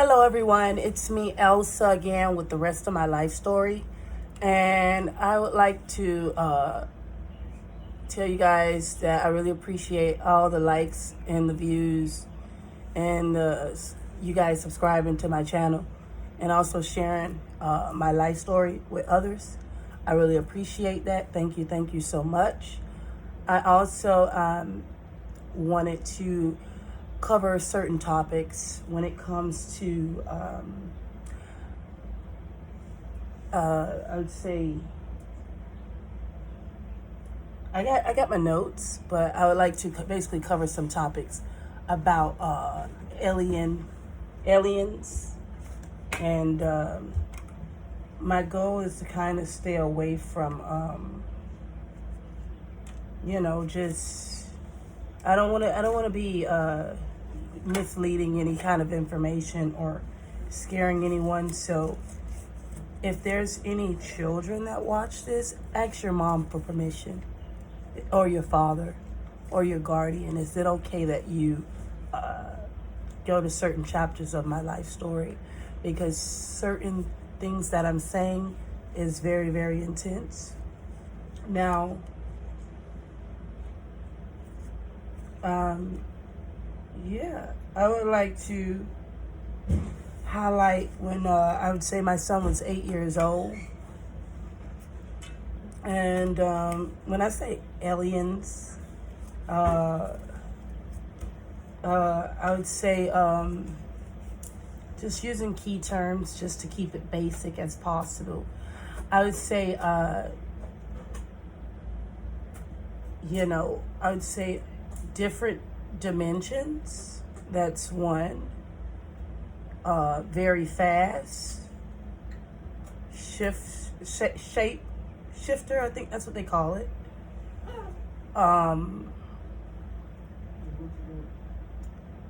Hello, everyone. It's me, Elsa, again with the rest of my life story. And I would like to tell you guys that I really appreciate all the likes and the views and you guys subscribing to my channel and also sharing my life story with others. I really appreciate that. Thank you. Thank you so much. I also wanted to cover certain topics when it comes to I would say I got my notes, but I would like to basically cover some topics about aliens, and my goal is to kind of stay away from just I don't want to be misleading any kind of information or scaring anyone. So if there's any children that watch this, ask your mom for permission, or your father, or your guardian. Is it okay that you go to certain chapters of my life story? Because certain things that I'm saying is very, very intense. Now, I would like to highlight when I would say my son was 8 years old. And when I say aliens, I would say just using key terms just to keep it basic as possible. I would say, I would say different dimensions. That's one. Very fast. Shape shifter, I think that's what they call it.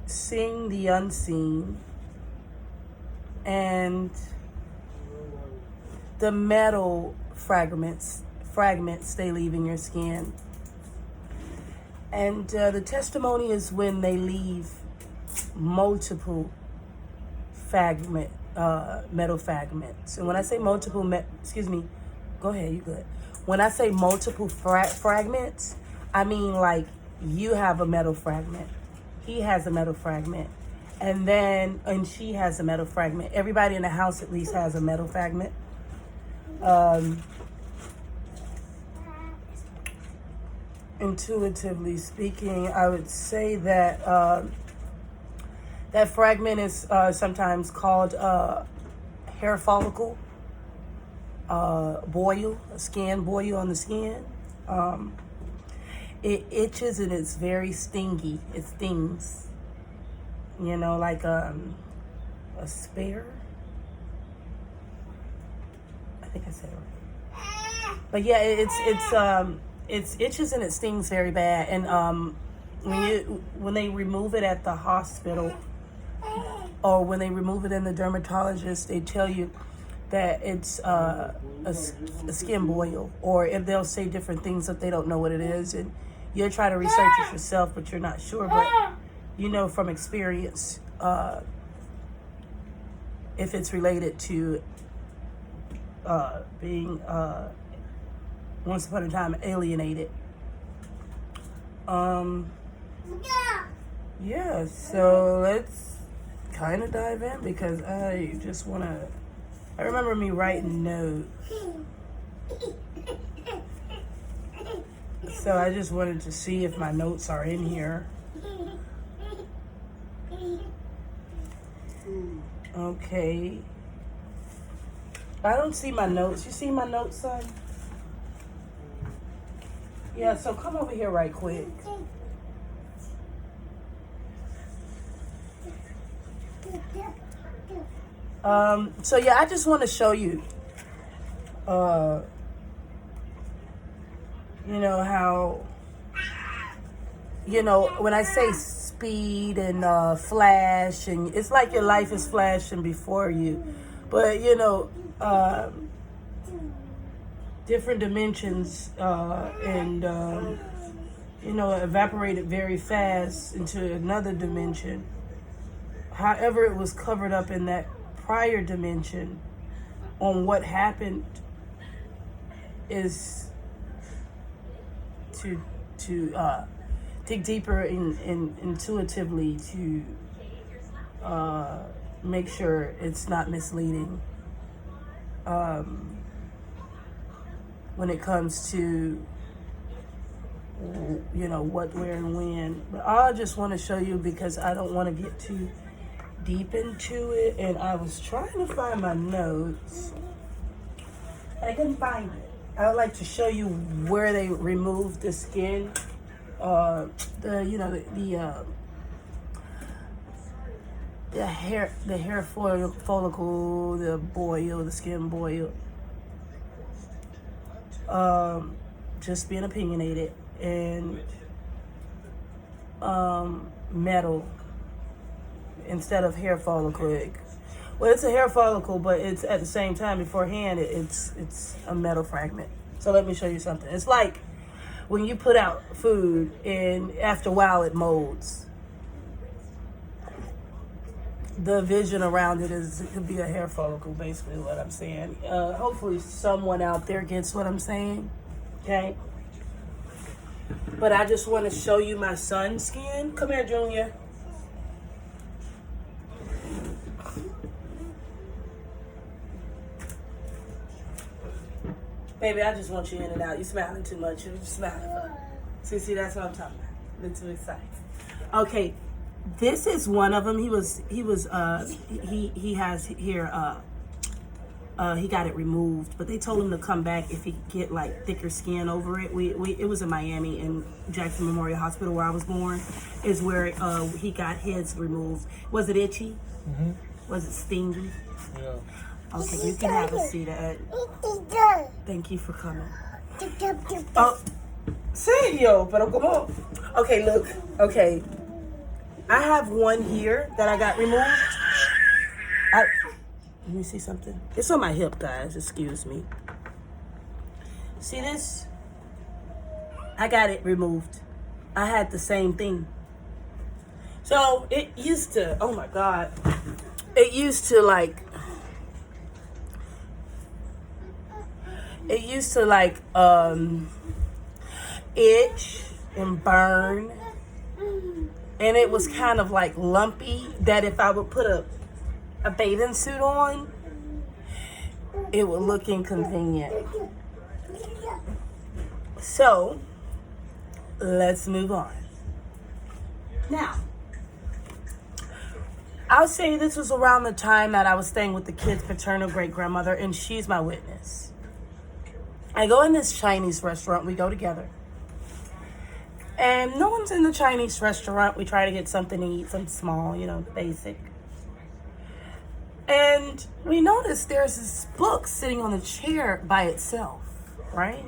Seeing the unseen, and the metal fragments they leave in your skin. And the testimony is when they leave multiple metal fragments. And when I say multiple, go ahead, you good. When I say multiple fragments, I mean like you have a metal fragment, he has a metal fragment, and she has a metal fragment. Everybody in the house at least has a metal fragment. Intuitively speaking, I would say that that fragment is sometimes called hair follicle, boil, a skin boil on the skin. It itches and it's very stingy. It stings, like a spear. I think I said it right. But yeah, it's itches and it stings very bad. And when they remove it at the hospital, or when they remove it in the dermatologist, they tell you that it's a skin boil, or if they'll say different things if they don't know what it is, and you'll try to research it yourself, but you're not sure. But from experience, if it's related to being once upon a time alienated. Yeah, so let's kind of dive in, because I remember me writing notes. So I just wanted to see if my notes are in here. Okay. I don't see my notes. You see my notes, son? Yeah, so come over here right quick. So yeah, I just want to show you, how, when I say speed and flash, and it's like your life is flashing before you, but different dimensions, and evaporated very fast into another dimension. however it was covered up in that prior dimension on what happened is to dig deeper intuitively to make sure it's not misleading when it comes to what, where, and when. But I just want to show you because I don't want to get too deep into it, and I was trying to find my notes. I couldn't find it. I would like to show you where they removed the skin, the hair follicle, the boil, the skin boil. Just being opinionated, and metal instead of hair follicle. Well, it's a hair follicle, but it's at the same time beforehand it's a metal fragment. So let me show you something. It's like when you put out food and after a while it molds. The vision around it is it could be a hair follicle, basically what I'm saying. Hopefully someone out there gets what I'm saying. Okay? But I just want to show you my son's skin. Come here, Junior. Baby, I just want you in and out. You're smiling too much. You're smiling. See, that's what I'm talking about. You're too excited. Okay, this is one of them. He has here, he got it removed, but they told him to come back if he could get like thicker skin over it. It was in Miami, in Jackson Memorial Hospital where I was born, is where he got his removed. Was it itchy? Mm-hmm. Was it stingy? Yeah. Okay, you can have a seat at. Thank you for coming. Oh, serio, pero como? Okay, look. Okay, I have one here that I got removed. Let me see something. It's on my hip, guys. Excuse me. See this? I got it removed. I had the same thing. So it used to, oh my God. It used to itch and burn. And it was kind of like lumpy that if I would put a bathing suit on, it would look inconvenient. So, let's move on. Now, I'll say this was around the time that I was staying with the kid's paternal great-grandmother, and she's my witness. I go in this Chinese restaurant. We go together. And no one's in the Chinese restaurant. We try to get something to eat, something small, basic. And we notice there's this book sitting on the chair by itself, right?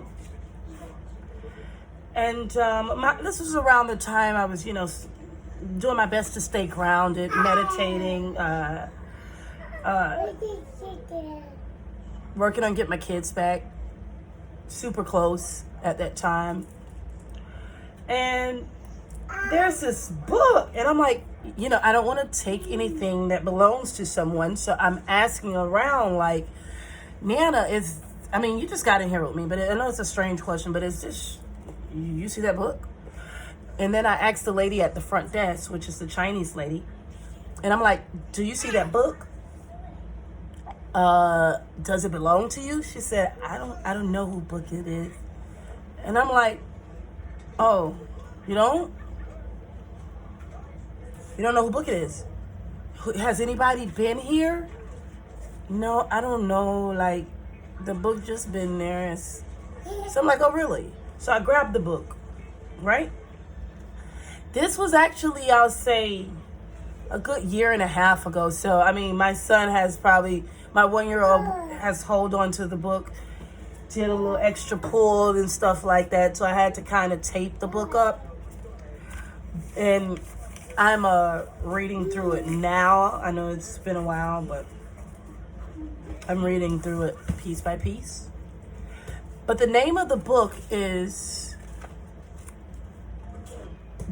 And this was around the time I was, doing my best to stay grounded, meditating, working on getting my kids back, super close at that time. And there's this book, and I'm like, I don't want to take anything that belongs to someone, so I'm asking around, like, Nana, you just got in here with me, but I know it's a strange question, but it's just, you see that book? And then I asked the lady at the front desk, which is the Chinese lady, and I'm like, do you see that book? Does it belong to you? She said, I don't know who book it is. And I'm like, oh, you don't? You don't know who book it is? Has anybody been here? No, I don't know. Like, the book just been there. So I'm like, oh, really? So I grabbed the book, right? This was actually, I'll say, a good year and a half ago. So, my son has probably, my 1-year-old has hold on to the book, did a little extra pull and stuff like that. So I had to kind of tape the book up. And I'm reading through it now. I know it's been a while, but I'm reading through it piece by piece. But the name of the book is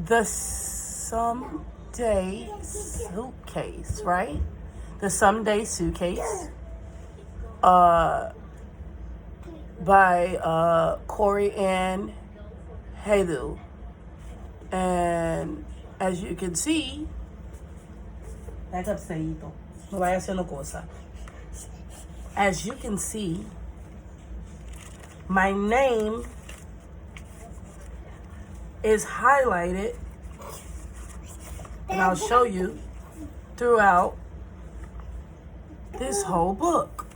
The Sum Someday Suitcase, right? The Someday Suitcase by Corey and Halu. And as you can see, back up, Saito. No vaya haciendo cosa. As you can see, my name is highlighted, and I'll show you throughout this whole book.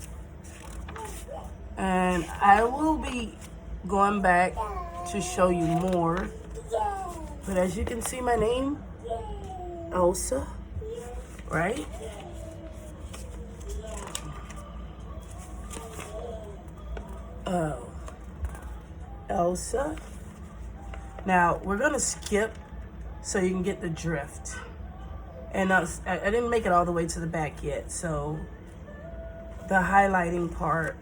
And I will be going back to show you more. But as you can see, my name, Elsa, right? Oh, Elsa. Now, we're going to skip so you can get the drift. And I didn't make it all the way to the back yet, so the highlighting part.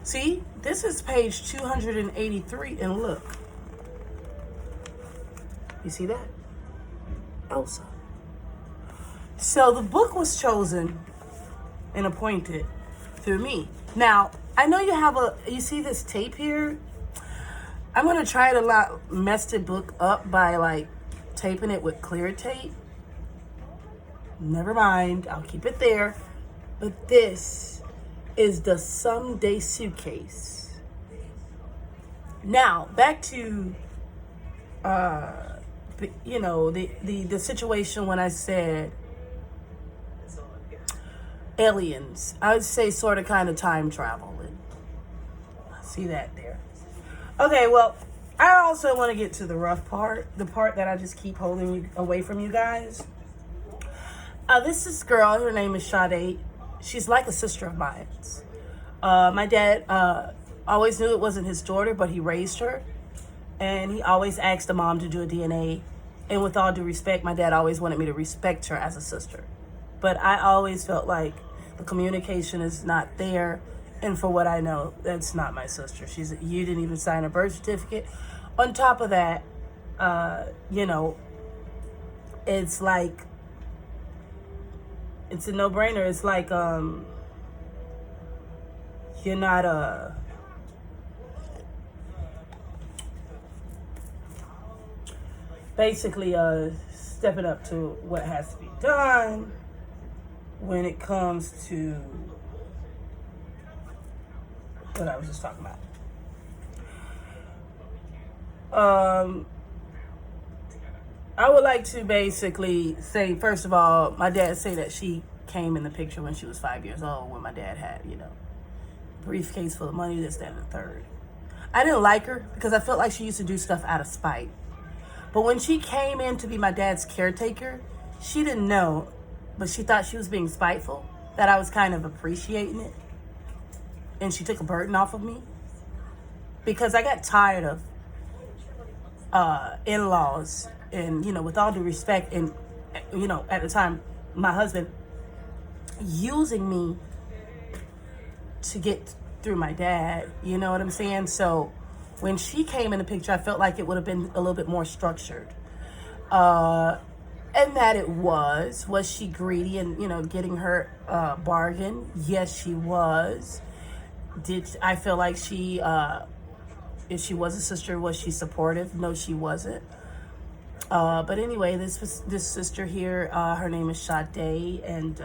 See, this is page 283, and look. You see that? Elsa. So the book was chosen and appointed through me. Now, I know you see this tape here? I'm going to try to mess the book up by like taping it with clear tape. Never mind, I'll keep it there. But this is the Someday Suitcase. Now, back to, the situation when I said aliens. I would say sort of kind of time travel. And see that there. Okay, well, I also want to get to the rough part, the part that I just keep holding you away from you guys. This girl, her name is Sade. She's like a sister of mine. My dad always knew it wasn't his daughter, but he raised her. And he always asked the mom to do a DNA. And with all due respect, my dad always wanted me to respect her as a sister. But I always felt like the communication is not there. And for what I know, that's not my sister. You didn't even sign a birth certificate. On top of that, it's like, it's a no-brainer. It's like, you're not basically stepping up to what has to be done when it comes to what I was just talking about. I would like to basically say, first of all, my dad say that she came in the picture when she was 5 years old, when my dad had, briefcase full of money, this, that, and the third. I didn't like her because I felt like she used to do stuff out of spite. But when she came in to be my dad's caretaker, she didn't know, but she thought she was being spiteful, that I was kind of appreciating it. And she took a burden off of me because I got tired of in-laws and, with all due respect, and, at the time, my husband using me to get through my dad, you know what I'm saying? So when she came in the picture, I felt like it would have been a little bit more structured. And that it was she greedy and, getting her bargain? Yes, she was. Did I feel like she, if she was a sister, was she supportive? No, she wasn't. But anyway, this sister here, her name is Sade, and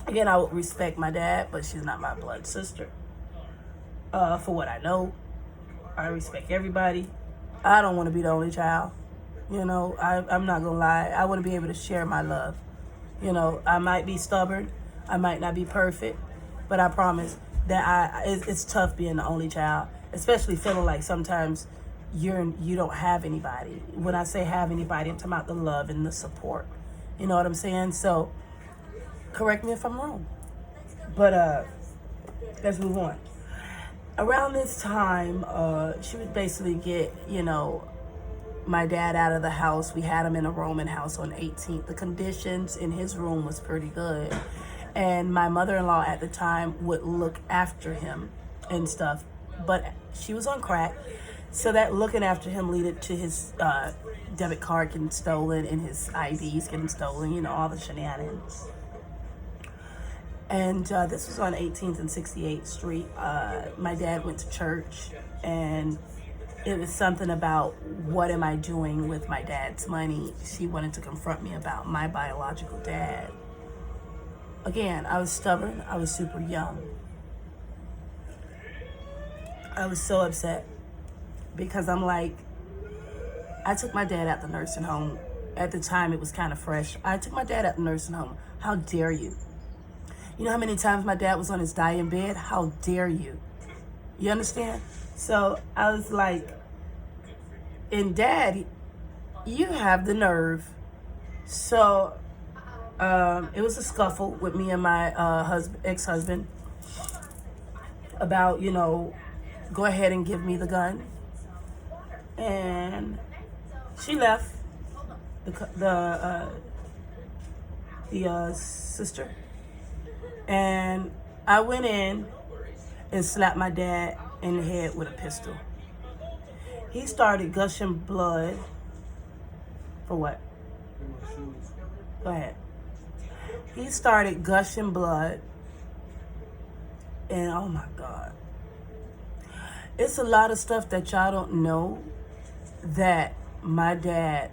again, I would respect my dad, but she's not my blood sister. For what I know, I respect everybody. I don't want to be the only child. I'm not gonna lie. I want to be able to share my love. I might be stubborn, I might not be perfect, but I promise that it's tough being the only child, especially feeling like sometimes you don't have anybody. When I say have anybody, I'm talking about the love and the support. You know what I'm saying? So correct me if I'm wrong, but let's move on. Around this time, she would basically get my dad out of the house. We had him in a Roman house on 18th. The conditions in his room was pretty good. And my mother-in-law at the time would look after him and stuff. But she was on crack. So that looking after him led to his debit card getting stolen and his IDs getting stolen, you know, all the shenanigans. And this was on 18th and 68th Street. My dad went to church, and it was something about what am I doing with my dad's money. She wanted to confront me about my biological dad. Again, I was stubborn. I was super young. I was so upset because I'm like, I took my dad out the nursing home. At the time, it was kind of fresh. I took my dad out the nursing home. How dare you? You know how many times my dad was on his dying bed? How dare you? You understand? So I was like, and Dad, you have the nerve. So it was a scuffle with me and my ex-husband about, you know, go ahead and give me the gun. And she left, the sister. And I went in and slapped my dad in the head with a pistol. He started gushing blood. For what? Go ahead. He started gushing blood. And oh my God. It's a lot of stuff that y'all don't know that my dad,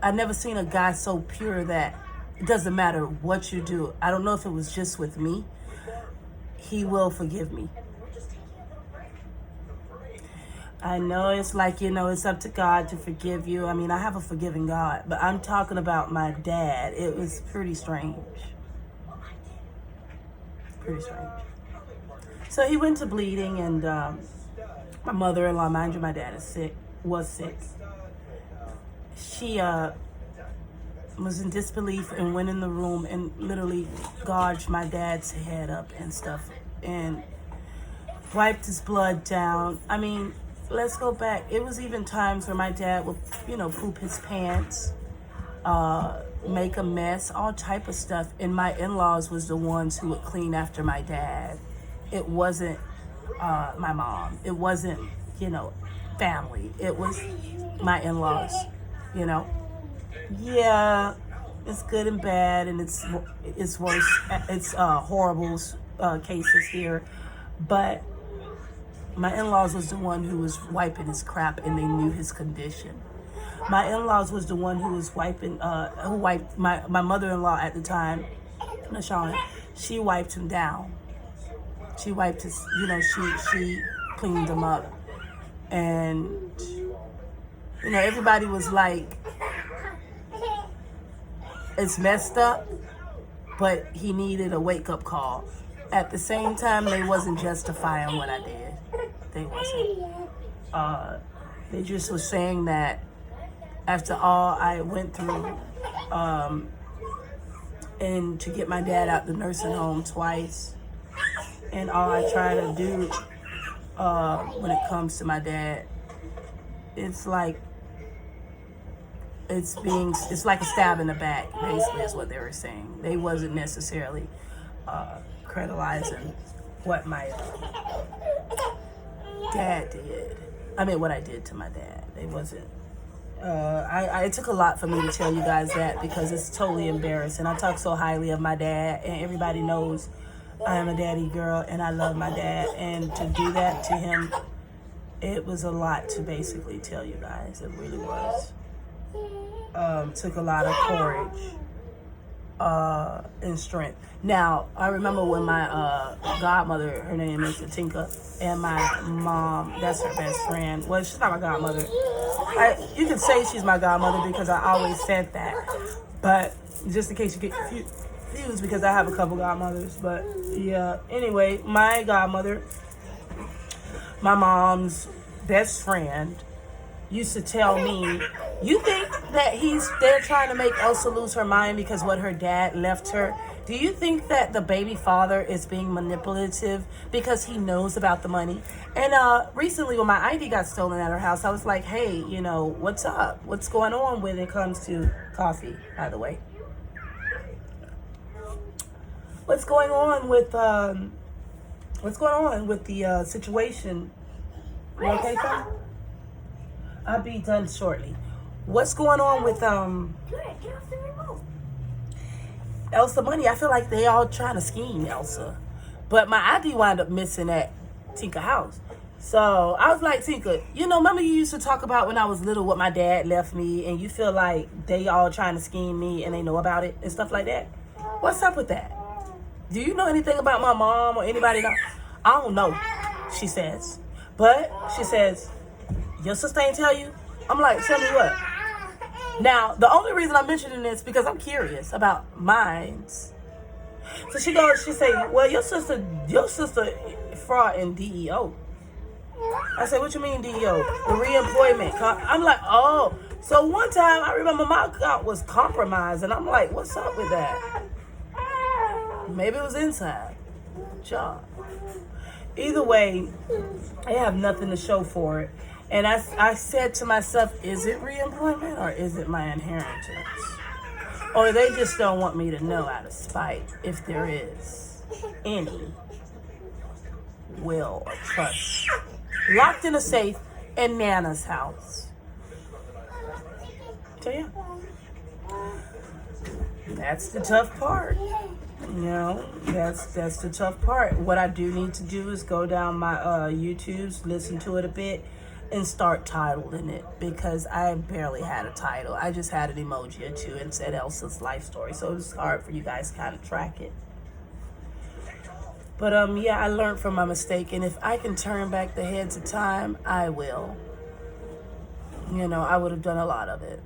I never seen a guy so pure that it doesn't matter what you do. I don't know if it was just with me. He will forgive me. I know it's like, you know, it's up to God to forgive you. I mean, I have a forgiving God, but I'm talking about my dad. It was pretty strange. Pretty strange. So he went to bleeding, and my mother-in-law, mind you, my dad was sick. She was in disbelief and went in the room and literally gouged my dad's head up and stuff and wiped his blood down. I mean, let's go back. It was even times where my dad would, you know, poop his pants, make a mess, all type of stuff. And my in-laws was the ones who would clean after my dad. It wasn't my mom. It wasn't, you know, family. It was my in-laws, you know. Yeah, it's good and bad, and it's worse. It's horrible cases here, but my in-laws was the one who was wiping his crap, and they knew his condition. My in-laws was the one who was who wiped my mother-in-law at the time, Nashawn. She wiped him down. She wiped his, you know, she cleaned him up, and you know, everybody was like, it's messed up, but he needed a wake-up call. At the same time, they wasn't justifying what I did. They wasn't. They just was saying that after all I went through, and to get my dad out the nursing home twice, and all I try to do when it comes to my dad, it's like, it's like a stab in the back, basically, is what they were saying. They wasn't necessarily criticizing what my dad did. I mean, what I did to my dad. They wasn't. It took a lot for me to tell you guys that, because it's totally embarrassing. I talk so highly of my dad, and everybody knows I am a daddy girl, and I love my dad. And to do that to him, it was a lot to basically tell you guys. It really was. Took a lot of courage and strength. Now, I remember when my godmother, her name is Tinka, and my mom, that's her best friend. Well, she's not my godmother. You could say she's my godmother because I always said that. But just in case you get confused, because I have a couple godmothers. But yeah, anyway, my godmother, my mom's best friend, used to tell me, you think that they're trying to make Elsa lose her mind because what her dad left her? Do you think that the baby father is being manipulative because he knows about the money? And recently when my ID got stolen at her house, I was like, hey, you know, what's up? What's going on when it comes to coffee, by the way? What's going on with the situation? You okay, son? I'll be done shortly. What's going on with Get off the remote. Elsa money? I feel like they all trying to scheme Elsa. But my auntie wound up missing at Tinka house. So I was like, Tinka, remember you used to talk about when I was little what my dad left me, and you feel like they all trying to scheme me and they know about it and stuff like that? What's up with that? Do you know anything about my mom or anybody? I don't know, she says. But she says, your sister ain't tell you? I'm like, tell me what? Now, the only reason I'm mentioning this because I'm curious about mines. So she say, well, your sister fraud in DEO. I said, what you mean DEO? The reemployment. I'm like, oh. So one time I remember my account was compromised, and I'm like, what's up with that? Maybe it was inside job. Either way, I have nothing to show for it. And I said to myself, is it reemployment or is it my inheritance? Or they just don't want me to know out of spite if there is any will or trust. Locked in a safe in Nana's house. So yeah, that's the tough part. That's the tough part. What I do need to do is go down my YouTubes, listen to it a bit, and start titling it, because I barely had a title. I just had an emoji or two and said Elsa's life story, so it was hard for you guys to kind of track it. But yeah, I learned from my mistake, and if I can turn back the heads of time, I will. I would have done a lot of it.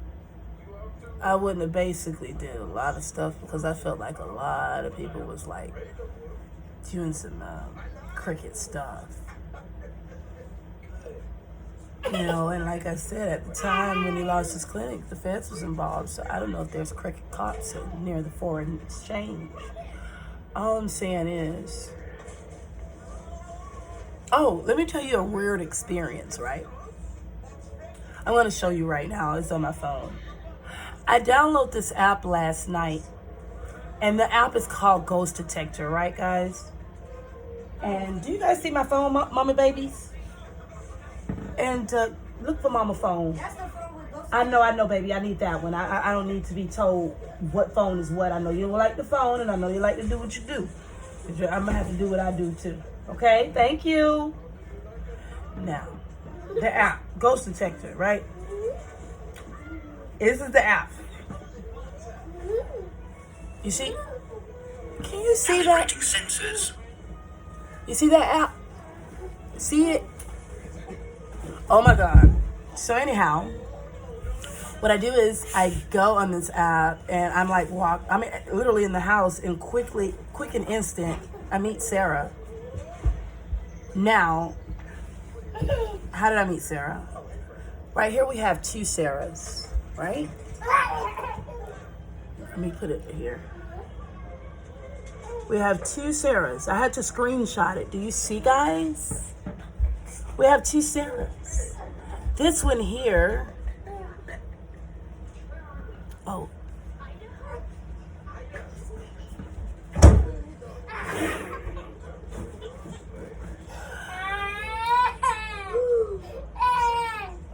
I wouldn't have basically did a lot of stuff because I felt like a lot of people was like doing some cricket stuff. And like I said, at the time when he lost his clinic, the feds was involved. So I don't know if there's cricket cops near the foreign exchange. All I'm saying is, let me tell you a weird experience, right? I'm going to show you right now. It's on my phone. I downloaded this app last night, and the app is called Ghost Detector, right, guys? And do you guys see my phone, mama babies? And look for mama phone. That's the phone with Ghost. I know, baby. I need that one. I don't need to be told what phone is what. I know you like the phone, and I know you like to do what you do. I'm going to have to do what I do, too. Okay? Thank you. Now, the app, Ghost Detector, right? This is the app. You see? Can you see that? Sensors. You see that app? See it? Oh my God. So anyhow, what I do is I go on this app and I'm like literally in the house, and quick and instant, I meet Sarah. Now, how did I meet Sarah? Right here we have two Sarahs, right? Let me put it here. We have two Sarahs. I had to screenshot it. Do you see, guys? We have two Sarahs. This one here. Oh.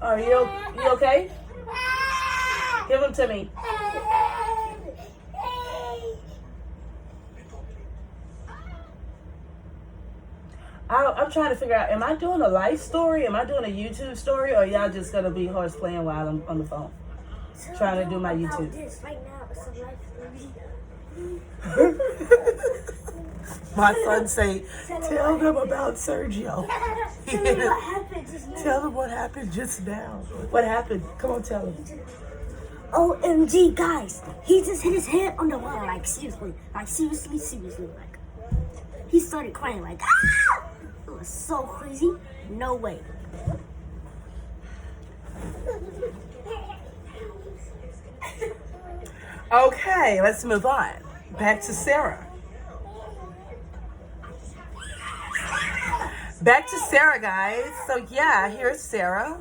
Are you okay? Give them to me. I'm trying to figure out, am I doing a life story? Am I doing a YouTube story? Or y'all just going to be horse playing while I'm on the phone? Trying to do my YouTube. This right now is a life story. My son say, tell them about Sergio. Tell them what happened just now. What happened? Come on, tell them. OMG, guys. He just hit his head on the wall, like seriously. Like seriously. Like, he started crying like, ah! It was so crazy. No way. Okay, let's move on. Back to Sarah. Back to Sarah, guys. So yeah, here's Sarah.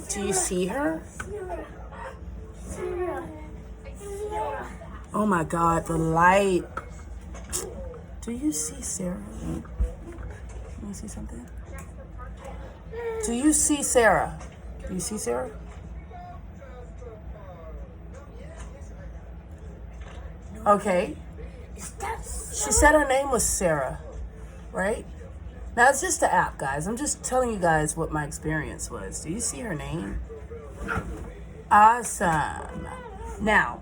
Do you see her? Oh my God, the light. Do you see Sarah? Let me see something. Do you see Sarah? Do you see Sarah? Okay. She said her name was Sarah, right? Now, it's just the app, guys. I'm just telling you guys what my experience was. Do you see her name? Awesome. Now,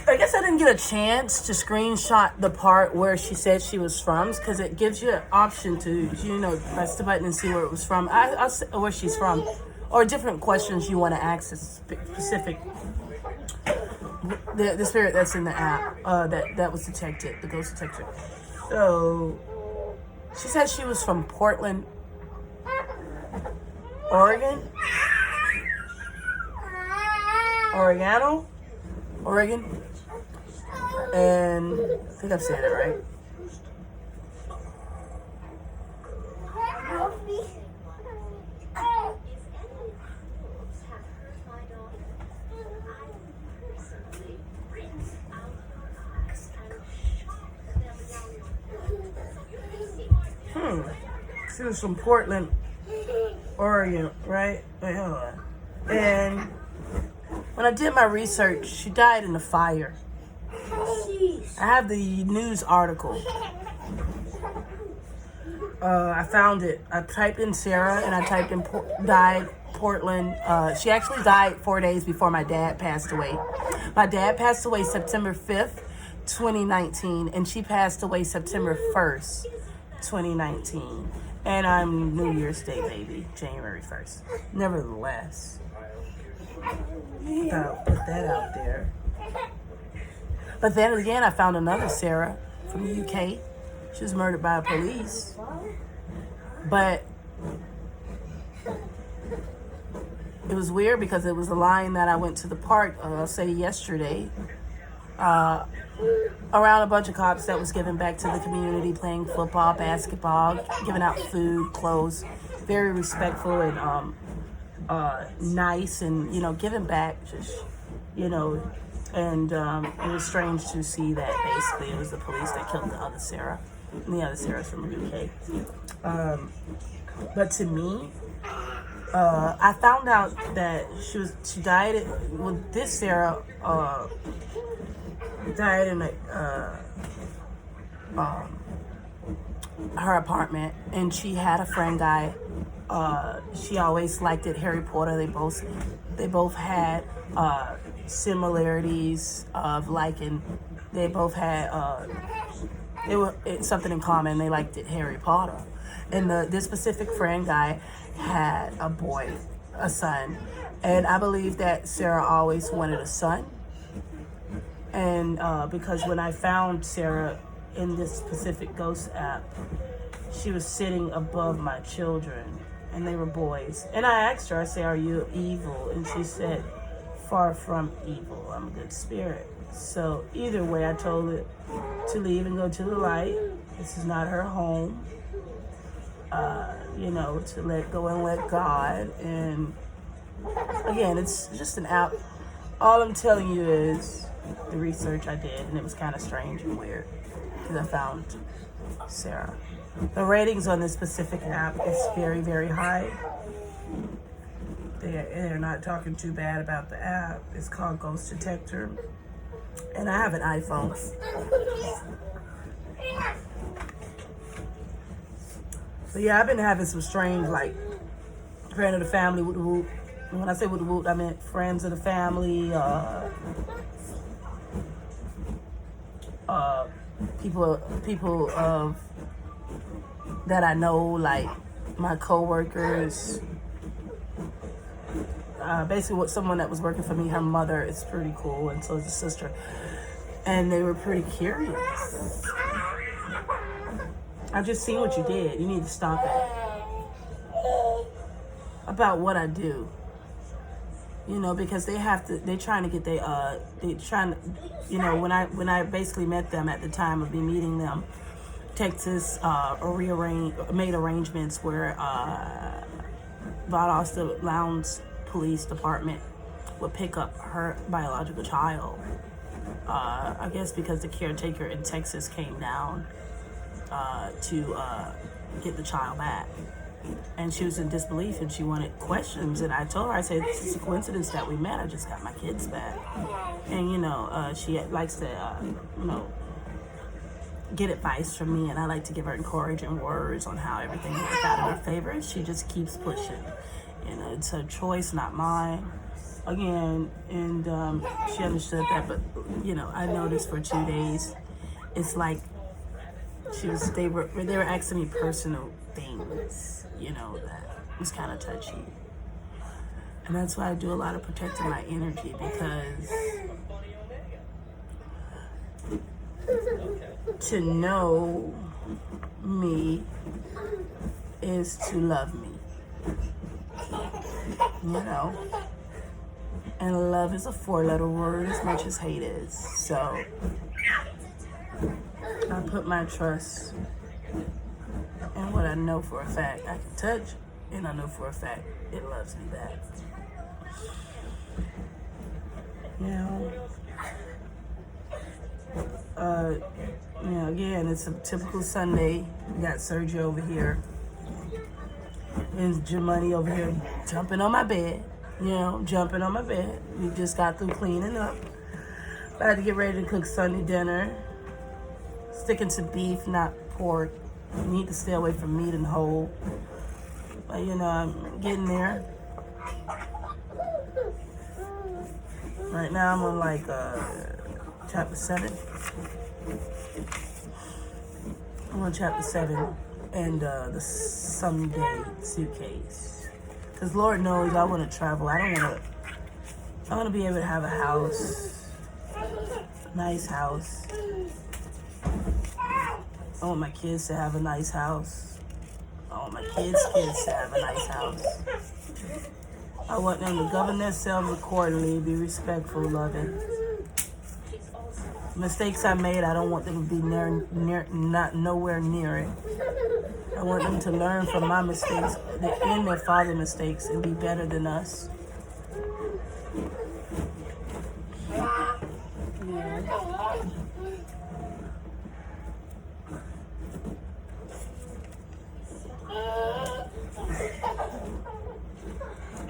I guess I didn't get a chance to screenshot the part where she said she was from, because it gives you an option to, press the button and see where it was from. I'll say where she's from, or different questions you want to ask a specific, the spirit that's in the app that was detected, the ghost detector. So, she said she was from Portland, Oregon. Oregon. And I think I'm saying it right. She was from Portland, Oregon, right? Wait, hold on. And when I did my research, she died in a fire. I have the news article. I found it. I typed in Sarah and I typed in died Portland. She actually died 4 days before my dad passed away. My dad passed away September 5th, 2019, and she passed away September 1st, 2019. And I'm New Year's Day baby, January 1st. Nevertheless, I'll put that out there. But then again, I found another Sarah from the UK. She was murdered by police. But it was weird because it was a line that I went to the park, say yesterday, around a bunch of cops that was giving back to the community, playing football, basketball, giving out food, clothes, very respectful and nice, and giving back, just and it was strange to see that basically it was the police that killed the other Sarah, and the other Sarah's from the UK. But to me, I found out that she died. This Sarah died in her apartment, and she had a friend guy. She always liked it, Harry Potter. They both had similarities of liking. They both had it's something in common. They liked it, Harry Potter. And this specific friend guy had a son, and I believe that Sarah always wanted a son. And because when I found Sarah in this specific ghost app, she was sitting above my children, and they were boys. And I asked her, I said, "Are you evil?" And she said, "Far from evil. I'm a good spirit." So either way, I told her to leave and go to the light. This is not her home. To let go and let God. And again, it's just an app. All I'm telling you is the research I did, and it was kind of strange and weird because I found Sarah. The ratings on this specific app is very, very high. They're not talking too bad about the app. It's called Ghost Detector, and I have an iPhone. But yeah, I've been having some strange, like, friend of the family, whoop. When I say whoop, I meant friends of the family, people of that I know, like my coworkers. Basically, someone that was working for me, her mother is pretty cool, and so is the sister, and they were pretty curious. I just seen what you did. You need to stop it. About what I do. Because they're trying to get when I basically met them at the time of me meeting them, Texas made arrangements where Valdosta Lowndes Police Department would pick up her biological child. I guess because the caretaker in Texas came down to get the child back. And she was in disbelief and she wanted questions. And I told her, I said, it's a coincidence that we met. I just got my kids back. And, she likes to, get advice from me. And I like to give her encouraging words on how everything worked out in her favor. She just keeps pushing. It's her choice, not mine. Again, and she understood that. But, I noticed for 2 days, it's like they were asking me personal things, that was kind of touchy. And that's why I do a lot of protecting my energy, because to know me is to love me, and love is a 4-letter word as much as hate is. So I put my trust in what I know for a fact I can touch, and I know for a fact it loves me back. Again, it's a typical Sunday. We got Sergio over here, and Jamani over here jumping on my bed. We just got through cleaning up. I had to get ready to cook Sunday dinner. Sticking to beef, not pork. You need to stay away from meat and whole. But I'm getting there. Right now I'm on chapter 7. I'm on chapter 7 and the someday suitcase. Because Lord knows I want to travel. I want to be able to have a house. Nice house. I want my kids to have a nice house. I want my kids' kids to have a nice house. I want them to govern themselves accordingly, be respectful, loving. Mistakes I made, I don't want them to be nowhere near it. I want them to learn from my mistakes and their father's mistakes and be better than us.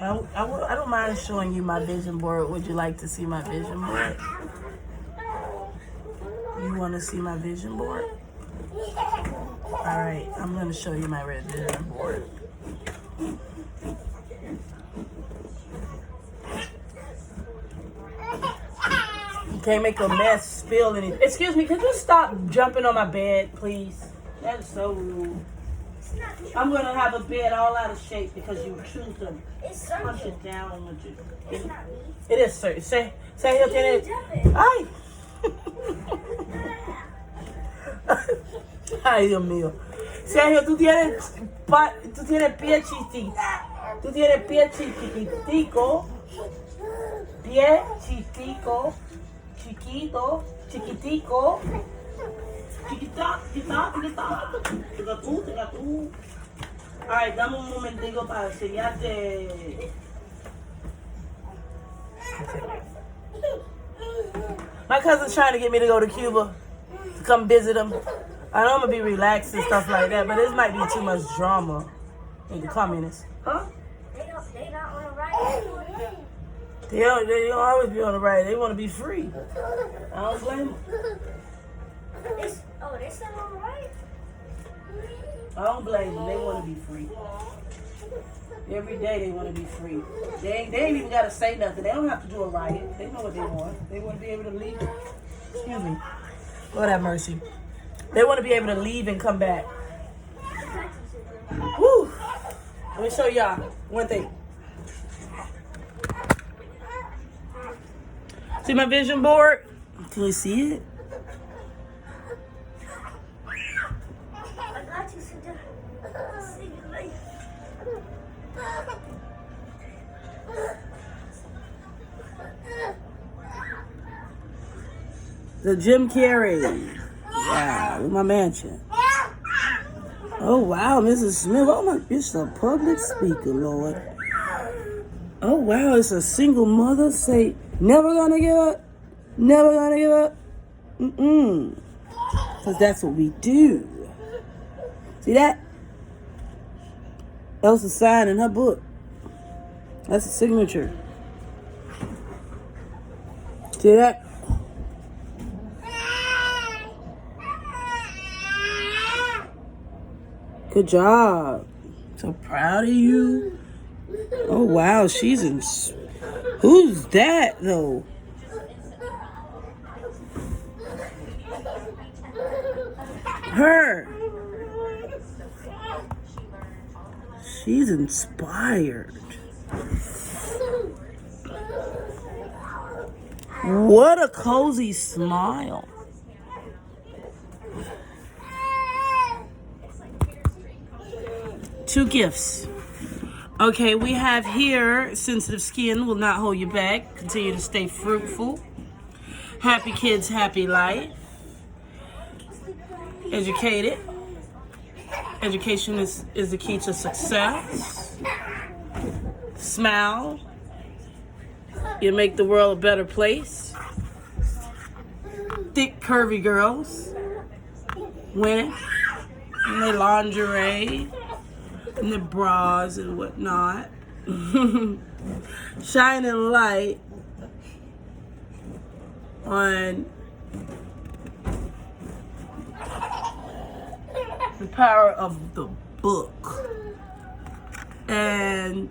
I don't mind showing you my vision board. Would you like to see my vision board? You want to see my vision board? Alright, I'm going to show you my red vision board. You can't make a mess, spill anything. Excuse me, could you stop jumping on my bed, please? That is so rude. I'm going to have a bed all out of shape because you choose to punch it down with you. It's not me. It is, sir. Say, he'll get it. Ay. Ay, Dios mío. Sergio, tú tienes pie chiquitico. Tú tienes pie chiquitico. Pie chiquitico. Chiquito. Chiquitico. Chiquita. Tenga tú. Alright, dame un momentico para enseñarte. My cousin's trying to get me to go to Cuba to come visit him. I know I'm gonna be relaxed and stuff like that, but this might be too much drama in the communists. Huh? They not on the right. They don't always be on the right. They want to be free. I don't blame them. They still on the right? I don't blame them. They want to be free. Every day they want to be free. They ain't even got to say nothing. They don't have to do a riot. They know what they want. They want to be able to leave. Excuse me. Lord have mercy. They want to be able to leave and come back. Woo! Let me show y'all one thing. See my vision board? Can you see it? I got you, Sister. See you later. The Jim Carrey. Wow, with my mansion. Oh wow, Mrs. Smith. Oh my, it's a public speaker, Lord. Oh wow, it's a single mother. Say, never gonna give up. Never gonna give up. Because that's what we do. See that? Elsa signed in her book. That's a signature. See that? Good job. So proud of you. Oh, wow. She's in... Who's that, though? Her. She's inspired. What a cozy smile. Two gifts. Okay, we have here, sensitive skin will not hold you back. Continue to stay fruitful. Happy kids, happy life. Educated. Education is the key to success. Smile. You make the world a better place. Thick, curvy girls. Winning. In their lingerie. And their bras and whatnot. Shining light on the power of the book. And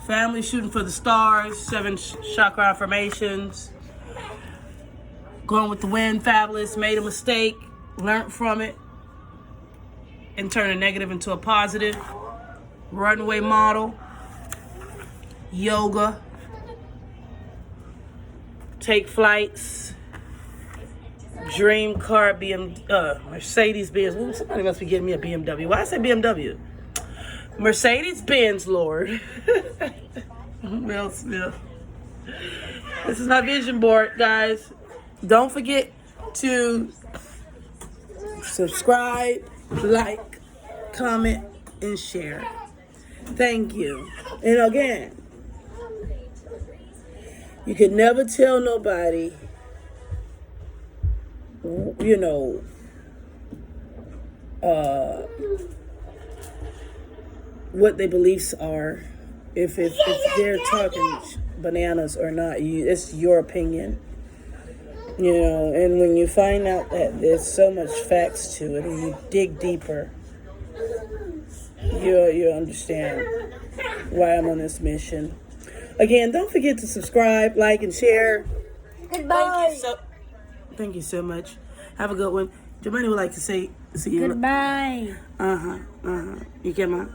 family shooting for the stars, 7 chakra affirmations. Going with the wind, fabulous, made a mistake, learned from it, and turn a negative into a positive. Runway model. Yoga. Take flights. Dream car, Mercedes Benz. Ooh, somebody must be getting me a BMW. Why I say BMW? Mercedes Benz, Lord. Will Smith. This is my vision board, guys. Don't forget to subscribe, like, comment, and share. Thank you. And again, you can never tell nobody, you know, what their beliefs are, if they're talking bananas or not. It's your opinion, you know. And when you find out that there's so much facts to it, and you dig deeper, you'll understand why I'm on this mission. Again, don't forget to subscribe, like, and share. Goodbye. Thank you so much. Have a good one. Jemani would like to say, see you. Goodbye. You get my?